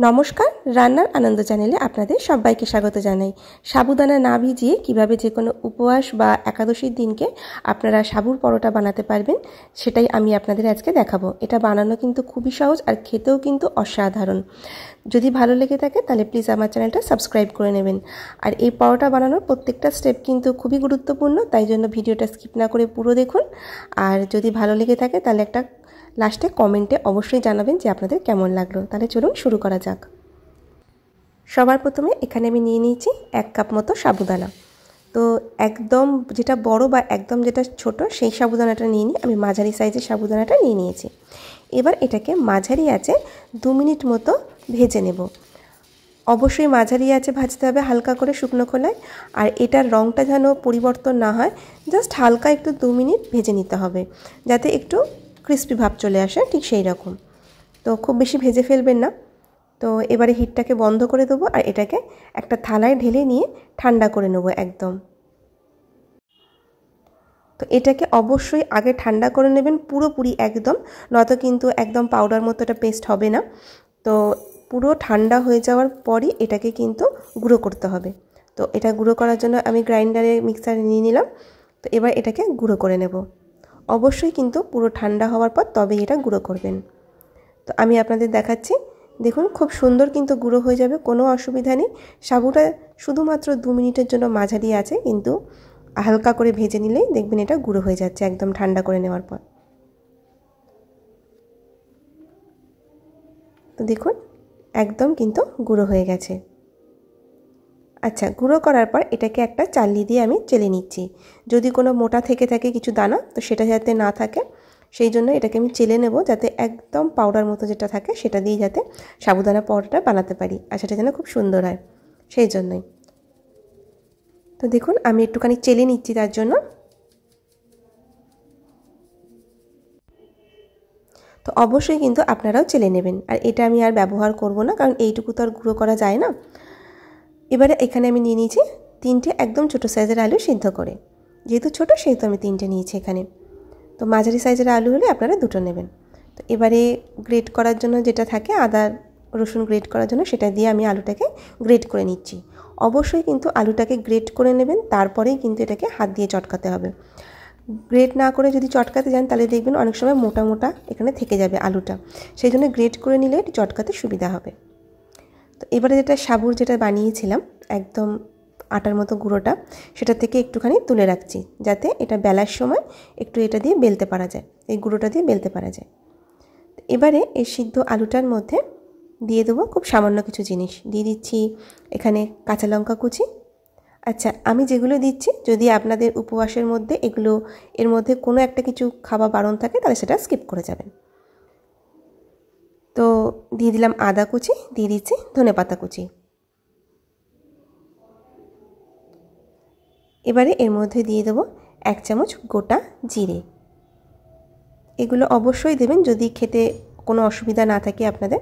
নমস্কার, রান্নার আনন্দ চ্যানেলে আপনাদের সবাইকে স্বাগত জানাই। সাবুদানা না ভিজিয়ে কিভাবে যে কোনো উপবাস বা একাদশীর দিনকে আপনারা সাবুর পরোটা বানাতে পারবেন সেটাই আমি আপনাদের আজকে দেখাবো। এটা বানানো কিন্তু খুবই সহজ আর খেতেও কিন্তু অসাধারণ। যদি ভালো লেগে থাকে তাহলে প্লিজ আমার চ্যানেলটা সাবস্ক্রাইব করে নেবেন। আর এই পরোটা বানানোর প্রত্যেকটা স্টেপ কিন্তু খুবই গুরুত্বপূর্ণ, তাই জন্য ভিডিওটা স্কিপ না করে পুরো দেখুন। আর যদি ভালো লেগে থাকে তাহলে একটা লাস্টে কমেন্টে অবশ্যই জানাবেন যে আপনাদের কেমন লাগলো। তাহলে চলুন শুরু করা যাক। সবার প্রথমে এখানে আমি নিয়ে নিয়েছি 1 কাপ মতো সাবুদানা। তো একদম যেটা বড় বা একদম যেটা ছোট সেই সাবুদানাটা নিয়ে নিই, আমি মাঝারি সাইজের সাবুদানাটা নিয়ে নিয়েছি। এবার এটাকে মাঝারি আঁচে 2 মিনিট মতো ভেজে নেব। অবশ্যই মাঝারি আঁচে ভাজতে হবে, হালকা করে শুকনো খোলায়। আর এটার রঙটা যেন পরিবর্তন না হয়, জাস্ট হালকা একটু 2 মিনিট ভেজে নিতে হবে, যাতে একটু ক্রিস্পি ভাব চলে আসে, ঠিক সেই রকম। তো খুব বেশি ভেজে ফেলবেন না। তো এবারে হিটটাকে বন্ধ করে দেবো আর এটাকে একটা থালায় ঢেলে নিয়ে ঠান্ডা করে নেব একদম। তো এটাকে অবশ্যই আগে ঠান্ডা করে নেবেন পুরোপুরি একদম, নয়তো কিন্তু একদম পাউডার মতো এটা পেস্ট হবে না। তো পুরো ঠান্ডা হয়ে যাওয়ার পরই এটাকে কিন্তু গুঁড়ো করতে হবে। তো এটা গুঁড়ো করার জন্য আমি গ্রাইন্ডারে মিক্সারে নিয়ে নিলাম। তো এবার এটাকে গুঁড়ো করে নেব। অবশ্যই কিন্তু পুরো ঠান্ডা হওয়ার পর তবেই এটা গুঁড়ো করবেন। তো আমি আপনাদের দেখাচ্ছি, দেখুন খুব সুন্দর কিন্তু গুঁড়ো হয়ে যাবে, কোনো অসুবিধা নেই। সাবুটা শুধুমাত্র 2 মিনিটের জন্য মাঝারি আছে, কিন্তু হালকা করে ভেজে নিলেই দেখবেন এটা গুঁড়ো হয়ে যাচ্ছে একদম ঠান্ডা করে নেওয়ার পর। তো দেখুন একদম কিন্তু গুঁড়ো হয়ে গেছে। আচ্ছা, গুঁড়ো করার পর এটাকে একটা চালনি দিয়ে আমি চেলে নিচ্ছি। যদি কোনো মোটা থেকে থাকে কিছু দানা, তো সেটা যাতে না থাকে সেই জন্য এটাকে আমি চেলে নেব, যাতে একদম পাউডার মতো যেটা থাকে সেটা দিয়ে যাতে সাবুদানা পরোটা বানাতে পারি, আর সেটা যেন খুব সুন্দর হয় সেই জন্যই। তো দেখুন আমি একটুখানি চেলে নিচ্ছি তার জন্য। তো অবশ্যই কিন্তু আপনারাও চেলে নেবেন। আর এটা আমি আর ব্যবহার করব না, কারণ এইটুকু তো আর গুঁড়ো করা যায় না। এবারে এখানে আমি নিয়ে নিয়েছি 3টে একদম ছোটো সাইজের আলু সিদ্ধ করে। যেহেতু ছোটো সেহেতু আমি 3টে নিয়েছি এখানে। তো মাঝারি সাইজের আলু হলে আপনারা 2টো নেবেন। তো এবারে গ্রেট করার জন্য যেটা থাকে আদা রসুন গ্রেট করার জন্য, সেটা দিয়ে আমি আলুটাকে গ্রেট করে নিচ্ছি। অবশ্যই কিন্তু আলুটাকে গ্রেট করে নেবেন, তারপরেই কিন্তু এটাকে হাত দিয়ে চটকাতে হবে। গ্রেট না করে যদি চটকাতে যান তাহলে দেখবেন অনেক সময় মোটা মোটা এখানে থেকে যাবে আলুটা, সেই জন্য গ্রেট করে নিলে এটি চটকাতে সুবিধা হবে। তো এবারে যেটা সাবুর যেটা বানিয়েছিলাম একদম আটার মতো গুঁড়োটা, সেটা থেকে একটুখানি তুলে রাখছি, যাতে এটা বেলার সময় একটু এটা দিয়ে বেলতে পারা যায়, এই গুঁড়োটা দিয়ে বেলতে পারা যায়। এবারে এই সিদ্ধ আলুটার মধ্যে দিয়ে দেবো খুব সামান্য কিছু জিনিস। দিয়ে দিচ্ছি এখানে কাঁচা লঙ্কা কুচি। আচ্ছা, আমি যেগুলো দিচ্ছি, যদি আপনাদের উপবাসের মধ্যে এর মধ্যে কোনো একটা কিছু খাওয়া বারণ থাকে তাহলে সেটা স্কিপ করে যাবেন। তো দিয়ে দিলাম আদা কুচি, দিয়ে দিচ্ছি ধনেপাতা কুচি। এবারে এর মধ্যে দিয়ে দেবো 1 চামচ গোটা জিরে। এগুলো অবশ্যই দেবেন, যদি খেতে কোনো অসুবিধা না থাকে আপনাদের,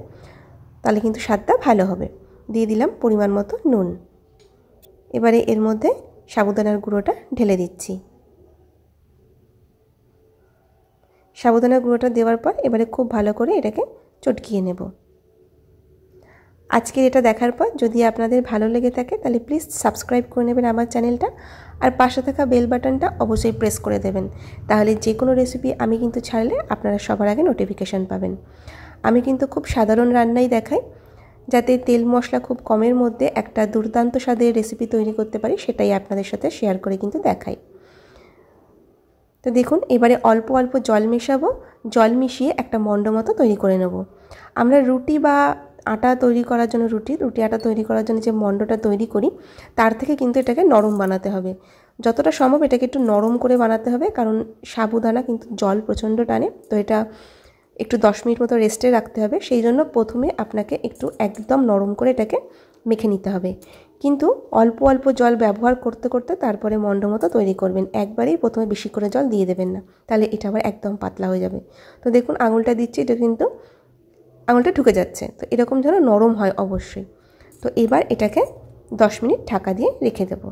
তাহলে কিন্তু স্বাদটা ভালো হবে। দিয়ে দিলাম পরিমাণ মতো নুন। এবারে এর মধ্যে সাবুদানার গুঁড়োটা ঢেলে দিচ্ছি। সাবুদানার গুঁড়োটা দেওয়ার পর এবারে খুব ভালো করে এটাকে চটকিয়ে নেব। আজকের এটা দেখার পর যদি আপনাদের ভালো লেগে থাকে তাহলে প্লিজ সাবস্ক্রাইব করে নেবেন আমার চ্যানেলটা, আর পাশে থাকা বেল বাটনটা অবশ্যই প্রেস করে দেবেন, তাহলে যে কোনো রেসিপি আমি কিন্তু ছাড়লে আপনারা সবার আগে নোটিফিকেশান পাবেন। আমি কিন্তু খুব সাধারণ রান্নাই দেখাই, যাতে তেল মশলা খুব কমের মধ্যে একটা দুর্দান্ত স্বাদের রেসিপি তৈরি করতে পারি, সেটাই আপনাদের সাথে শেয়ার করে কিন্তু দেখাই। তো দেখুন এবারে অল্প অল্প জল মেশাবো, জল মিশিয়ে একটা মণ্ড মতো তৈরি করে নেব। আমরা রুটি বা আটা তৈরি করার জন্য রুটি আটা তৈরি করার জন্য যে মণ্ডটা তৈরি করি, তার থেকে কিন্তু এটাকে নরম বানাতে হবে। যতটা সম্ভব এটাকে একটু নরম করে বানাতে হবে, কারণ সাবুদানা কিন্তু জল প্রচণ্ড টানে। তো এটা একটু 10 মিনিট মতো রেস্টে রাখতে হবে, সেই জন্য প্রথমে আপনাকে একটু একদম নরম করে এটাকে মেখে নিতে হবে। কিন্তু অল্প অল্প জল ব্যবহার করতে করতে তারপরে মণ্ড মতো তৈরি করবেন, একবারেই প্রথমে বেশি করে জল দিয়ে দেবেন না, তাহলে এটা আবার একদম পাতলা হয়ে যাবে। তো দেখুন আঙুলটা দিচ্ছি, এটা কিন্তু আঙুলটা ঢুকে যাচ্ছে, তো এরকম যেন নরম হয় অবশ্যই। তো এবার এটাকে 10 মিনিট ঢাকা দিয়ে রেখে দেব।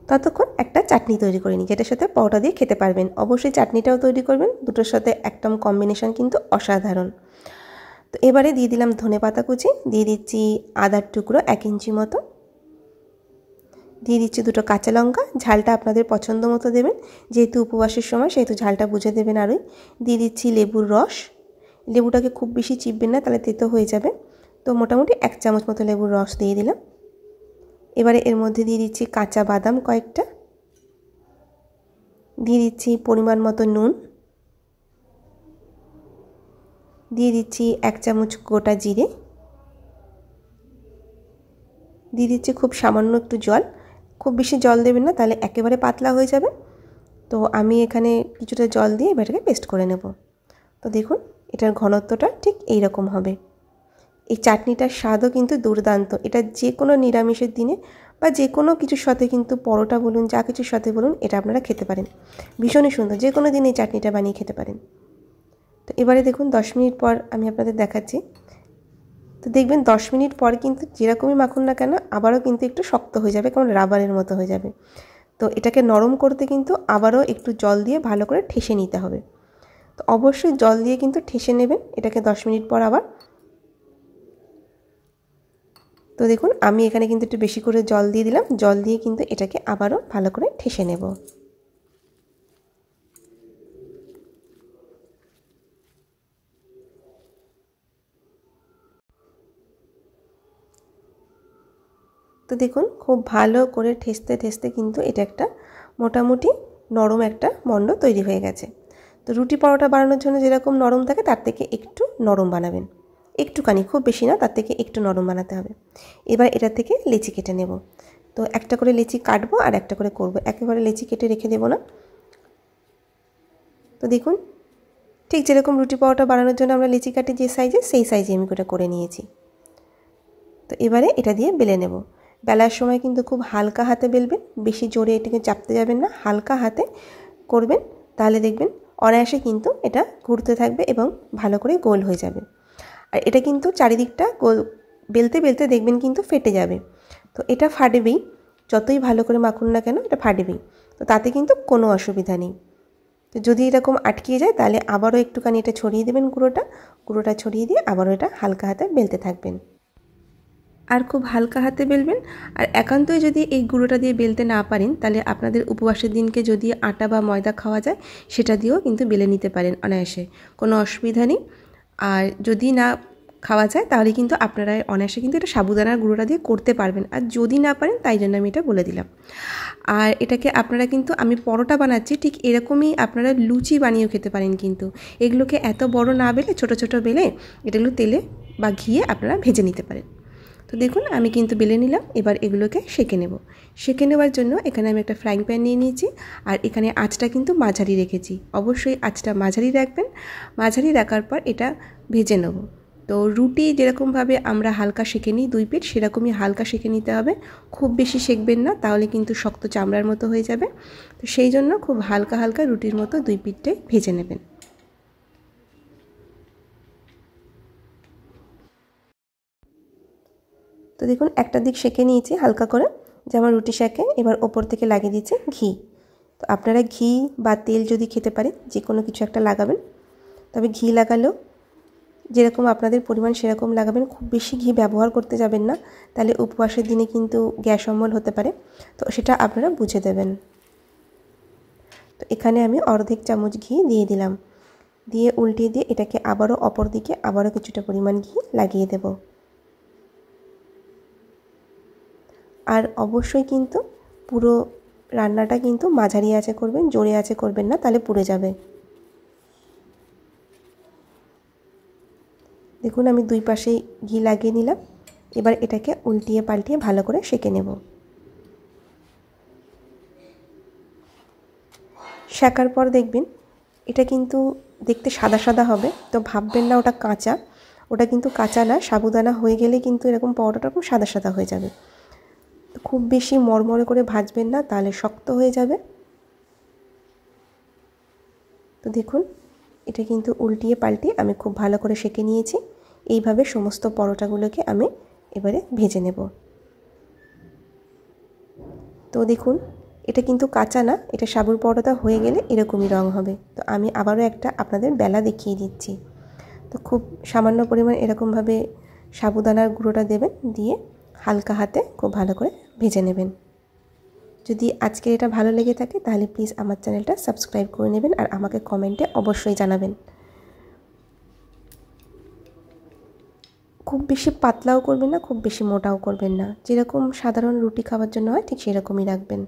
তো ততক্ষণ একটা চাটনি তৈরি করে নিই, যেটার সাথে পরোটা দিয়ে খেতে পারবেন। অবশ্যই চাটনিটাও তৈরি করবেন, দুটোর সাথে একদম কম্বিনেশন কিন্তু অসাধারণ। তো এবারে দিয়ে দিলাম ধনেপাতা কুচি, দিয়ে দিচ্ছি আদার টুকরো 1 ইঞ্চি মতো, দিয়ে দিচ্ছি দুটো কাঁচা লঙ্কা, ঝালটা আপনাদের পছন্দ মতো দেবেন, যেহেতু উপবাসের সময় সেহেতু ঝালটা বুঝে দেবেন আরই। দিয়ে দিচ্ছি লেবুর রস, লেবুটাকে খুব বেশি চিপবেন না, তাহলে তেতো হয়ে যাবে। তো মোটামুটি 1 চামচ মতো লেবুর রস দিয়ে দিলাম। এবারে এর মধ্যে দিয়ে দিচ্ছি কাঁচা বাদাম কয়েকটা, দিয়ে দিচ্ছি পরিমাণ মতো নুন, দিয়ে দিচ্ছি 1 চামচ গোটা জিরে, দিয়ে দিচ্ছি খুব সামান্য একটু জল, খুব বেশি জল দেবেন না, তাহলে একেবারে পাতলা হয়ে যাবে। তো আমি এখানে কিছুটা জল দিয়ে এটাকে পেস্ট করে নেব। তো দেখুন এটার ঘনত্বটা ঠিক এই রকম হবে। এই চাটনিটার স্বাদও কিন্তু দুর্দান্ত। এটা যে কোনো নিরামিষের দিনে বা যে কোনো কিছুর সাথে কিন্তু পরোটা বলুন, যা কিছুর সাথে বলুন, এটা আপনারা খেতে পারেন। ভীষণই সুন্দর, যে কোনো দিন এই চাটনিটা বানিয়ে খেতে পারেন। তো এবারে দেখুন 10 মিনিট পর আমি আপনাদের দেখাচ্ছি। তো দেখবেন 10 মিনিট পর কিন্তু যেরকমই মাখুন না কেন আবারও কিন্তু একটু শক্ত হয়ে যাবে, কারণ রাবারের মতো হয়ে যাবে। তো এটাকে নরম করতে কিন্তু আবারও একটু জল দিয়ে ভালো করে ঠেসে নিতে হবে। তো অবশ্যই জল দিয়ে কিন্তু ঠেসে নেবেন এটাকে 10 মিনিট পর আবার। তো দেখুন আমি এখানে কিন্তু একটু বেশি করে জল দিয়ে দিলাম, জল দিয়ে কিন্তু এটাকে আবারও ভালো করে ঠেসে নেব। তো দেখুন খুব ভালো করে ঠেসতে ঠেসতে কিন্তু এটা একটা মোটামুটি নরম একটা মণ্ড তৈরি হয়ে গেছে। তো রুটি পরোটা বানানোর জন্য যেরকম নরম থাকে তার থেকে একটু নরম বানাবেন, একটুখানি, খুব বেশি না, তার থেকে একটু নরম বানাতে হবে। এবার এটা থেকে লেচি কেটে নেব। তো একটা করে লেচি কাটবো আর একটা করে করব, একেবারে লেচি কেটে রেখে দেবো না। তো দেখুন ঠিক যেরকম রুটি পরোটা বানানোর জন্য আমরা লেচি কাটি যে সাইজে, সেই সাইজে আমি এটা করে নিয়েছি। তো এবারে এটা দিয়ে বেলে নেব। বেলার সময় কিন্তু খুব হালকা হাতে বেলবেন, বেশি জোরে এটাকে চাপতে যাবেন না, হালকা হাতে করবেন, তাহলে দেখবেন অনায়াসে কিন্তু এটা ঘুরতে থাকবে এবং ভালো করে গোল হয়ে যাবে। আর এটা কিন্তু চারিদিকটা গোল বেলতে বেলতে দেখবেন কিন্তু ফেটে যাবে। তো এটা ফাটবেই, যতই ভালো করে মাখুন না কেন এটা ফাটবেই। তো তাতে কিন্তু কোনো অসুবিধা নেই। তো যদি এরকম আটকিয়ে যায় তাহলে আবারও একটুখানি এটা ছড়িয়ে দেবেন, গুঁড়োটা ছড়িয়ে দিয়ে আবারও এটা হালকা হাতে বেলতে থাকবেন। আর খুব হালকা হাতে বেলবেন। আর একান্তই যদি এই গুঁড়োটা দিয়ে বেলতে না পারেন, তাহলে আপনাদের উপবাসের দিনকে যদি আটা বা ময়দা খাওয়া যায় সেটা দিয়েও কিন্তু বেলে নিতে পারেন অনায়াসে, কোনো অসুবিধা নেই। আর যদি না খাওয়া যায় তাহলে কিন্তু আপনারা অনায়াসে কিন্তু এটা সাবুদানার গুঁড়োটা দিয়ে করতে পারবেন। আর যদি না পারেন তাই জন্য আমি এটা বলে দিলাম। আর এটাকে আপনারা কিন্তু, আমি পরোটা বানাচ্ছি ঠিক এরকমই আপনারা লুচি বানিয়েও খেতে পারেন। কিন্তু এগুলোকে এত বড় না বেলে ছোট ছোট বেলে এগুলো তেলে বা ঘিয়ে আপনারা ভেজে নিতে পারেন। তো দেখুন আমি কিন্তু বেলে নিলাম। এবার এগুলোকে সেঁকে নেব। সেঁকে নেওয়ার জন্য এখানে আমি একটা ফ্রাইং প্যান নিয়ে নিয়েছি, আর এখানে আঁচটা কিন্তু মাঝারি রেখেছি। অবশ্যই আঁচটা মাঝারি রাখবেন। মাঝারি রাখার পর এটা ভেজে নেব। তো রুটি যেরকমভাবে আমরা হালকা সেঁকে নিই 2 পিঠ, সেরকমই হালকা সেঁকে নিতে হবে। খুব বেশি সেঁকবেন না, তাহলে কিন্তু শক্ত চামড়ার মতো হয়ে যাবে। তো সেই জন্য খুব হালকা হালকা রুটির মতো 2 পিঠটাই ভেজে নেবেন। তো দেখুন একটা দিক সেঁকে নিয়েছি হালকা করে, যেমন রুটি সেঁকে। এবার ওপর থেকে লাগিয়ে দিচ্ছি ঘি। তো আপনারা ঘি বা তেল যদি খেতে পারেন যে কোনো কিছু একটা লাগাবেন, তবে ঘি লাগালেও যেরকম আপনাদের পরিমাণ সেরকম লাগাবেন। খুব বেশি ঘি ব্যবহার করতে যাবেন না, তাহলে উপবাসের দিনে কিন্তু গ্যাস অম্বল হতে পারে। তো সেটা আপনারা বুঝে দেবেন। তো এখানে আমি অর্ধেক চামচ ঘি দিয়ে দিলাম, দিয়ে উল্টিয়ে দিয়ে এটাকে আবারও অপর দিকে আবারও কিছুটা পরিমাণ ঘি লাগিয়ে দেব। আর অবশ্যই কিন্তু পুরো রান্নাটা কিন্তু মাঝারি আঁচে করবেন, জোরে আঁচে করবেন না, তাহলে পুড়ে যাবে। দেখুন আমি 2 পাশেই ঘি লাগিয়ে নিলাম। এবার এটাকে উল্টিয়ে পাল্টিয়ে ভালো করে সেঁকে নেব। সেঁকার পর দেখবেন এটা কিন্তু দেখতে সাদা সাদা হবে। তো ভাববেন না ওটা কাঁচা, ওটা কিন্তু কাঁচা না। সাবুদানা হয়ে গেলে কিন্তু এরকম পরোটাটা খুব সাদা সাদা হয়ে যাবে। খুব বেশি মরমরে করে ভাজবেন না, তাহলে শক্ত হয়ে যাবে। তো দেখুন এটা কিন্তু উল্টিয়ে পাল্টিয়ে আমি খুব ভালো করে সেঁকে নিয়েছি। এইভাবে সমস্ত পরোটাগুলোকে আমি এবারে ভেজে নেব। তো দেখুন এটা কিন্তু কাঁচা না, এটা সাবুর পরোটা হয়ে গেলে এরকমই রং হবে। তো আমি আবারও একটা আপনাদের বেলা দেখিয়ে দিচ্ছি। তো খুব সামান্য পরিমাণ এরকমভাবে সাবুদানার গুঁড়োটা দেবেন, দিয়ে হালকা হাতে খুব ভালো করে ভেজে নেবেন। যদি আজকে এটা ভালো লেগে থাকে তাহলে প্লিজ আমার চ্যানেলটা সাবস্ক্রাইব করে নেবেন আর আমাকে কমেন্টে অবশ্যই জানাবেন। খুব বেশি পাতলাও করবেন না, খুব বেশি মোটাও করবেন না, যেরকম সাধারণ রুটি খাওয়ার জন্য হয় ঠিক সেরকমই রাখবেন।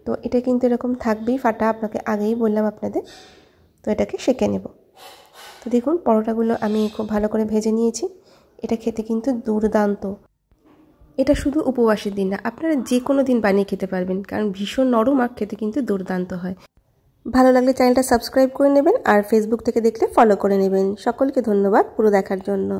তো এটা কিন্তু এরকম থাকবেই ফাটা, আপনাকে আগেই বললাম আপনাদের। তো এটাকে সেঁকে নেব। তো দেখুন পরোটাগুলো আমি খুব ভালো করে ভেজে নিয়েছি। এটা খেতে কিন্তু দুর্দান্ত। এটা শুধু উপবাসের দিন না, আপনারা যে কোনো দিন বানিয়ে খেতে পারবেন, কারণ ভীষণ নরম আর খেতে কিন্তু দুর্দান্ত হয়। ভালো লাগলে চ্যানেলটা সাবস্ক্রাইব করে নেবেন আর ফেসবুক থেকে দেখলে ফলো করে নেবেন। সকলকে ধন্যবাদ পুরো দেখার জন্য।